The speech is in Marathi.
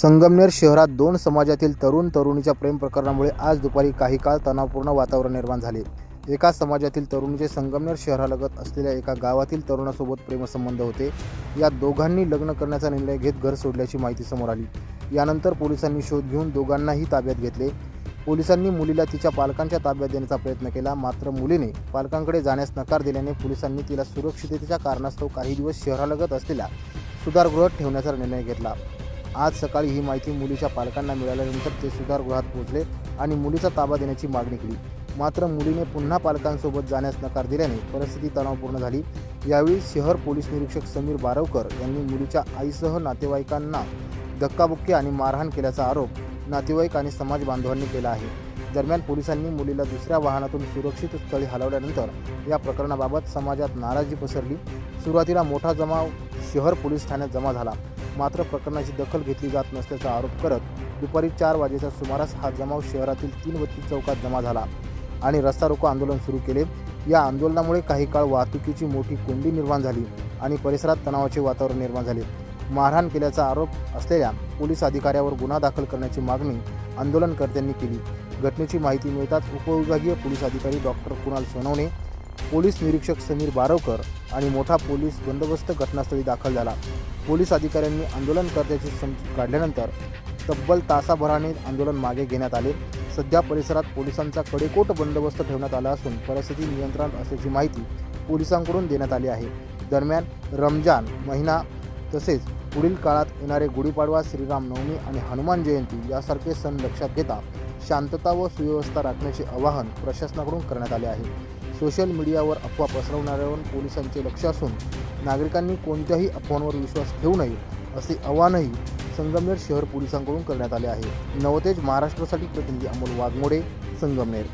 संगमनेर शहरात दोन समाजातील तरुण तरुणीच्या प्रेम प्रकरणामुळे आज दुपारी काही काळ तणावपूर्ण वातावरण निर्माण झाले। एका समाजातील तरुणीचे संगमनेर शहरालगत असलेल्या एका गावातील तरुणासोबत प्रेमसंबंध होते। या दोघांनी लग्न करण्याचा निर्णय घेत घर सोडल्याची माहिती समोर आली। यानंतर पोलिसांनी शोध घेऊन दोघांनाही ताब्यात घेतले। पोलिसांनी मुलीला तिच्या पालकांच्या ताब्यात देण्याचा प्रयत्न केला, मात्र मुलीने पालकांकडे जाण्यास नकार दिल्याने पोलिसांनी तिला सुरक्षिततेच्या कारणास्तव काही दिवस शहरालगत असलेल्या सुधारगृहात ठेवण्याचा निर्णय घेतला। आज सकाळी ही माहिती मुलीच्या पालकांना मिळाल्यानंतर ते सुधारगृहात पोहोचले आणि मुलीचा ताबा देण्याची मागणी केली, मात्र मुलीने पुन्हा पालकांसोबत जाण्यास नकार दिल्याने परिस्थिती तणावपूर्ण झाली। यावेळी शहर पोलीस निरीक्षक समीर बारवकर यांनी मुलीच्या आईसह नातेवाईकांना धक्काबुक्की आणि मारहाण केल्याचा आरोप नातेवाईक आणि समाज बांधवांनी केला आहे। दरम्यान पोलिसांनी मुलीला दुसऱ्या वाहनातून सुरक्षित स्थळी हलवल्यानंतर या प्रकरणाबाबत समाजात नाराजी पसरली। सुरुवातीला मोठा जमाव शहर पोलीस ठाण्यात जमा झाला, मात्र प्रकरणाची दखल घेतली जात नसल्याचा आरोप करत दुपारी 4 वाजेच्या सुमारास हा जमाव शहरातील 3 बत्ती चौकात जमा झाला आणि रस्ता रोको आंदोलन सुरू केले। या आंदोलनामुळे काही काळ वाहतुकीची मोठी कोंडी निर्माण झाली आणि परिसरात तणावाचे वातावरण निर्माण झाले। मारहाण केल्याचा आरोप असलेल्या पोलीस अधिकाऱ्यावर गुन्हा दाखल करण्याची मागणी आंदोलनकर्त्यांनी केली। घटनेची माहिती मिळताच उपविभागीय पोलीस अधिकारी डॉक्टर कुणाल सोनवणे, पोलीस निरीक्षक समीर बारवकर आणि मोठा पोलीस बंदोबस्त घटनास्थळी दाखल झाला। पोलीस अधिकाऱ्यांनी आंदोलनकर्त्याची समजूत काढल्यानंतर तब्बल तासाभराने आंदोलन मागे घेण्यात आले। सध्या परिसरात पोलिसांचा कडेकोट बंदोबस्त ठेवण्यात आला असून परिस्थिती नियंत्रणात असल्याची माहिती पोलिसांकडून देण्यात आली आहे। दरम्यान रमजान महिना तसेच पुढील काळात येणारे गुढीपाडवा, श्रीरामनवमी आणि हनुमान जयंती यासारखे सण लक्षात घेता शांतता व सुव्यवस्था राखण्याचे आवाहन प्रशासनाकडून करण्यात आले आहे। सोशल मीडियावर अफवा पसरवणाऱ्यांवर पोलिसांचे लक्ष असून नागरिकांनी कोणत्याही अफवांवर विश्वास ठेवू नये असे आवाहनही संगमनेर शहर पोलिसांकडून करण्यात आले आहे। नवतेज महाराष्ट्रासाठी प्रतिनिधी अमोल वाघमोडे, संगमनेर।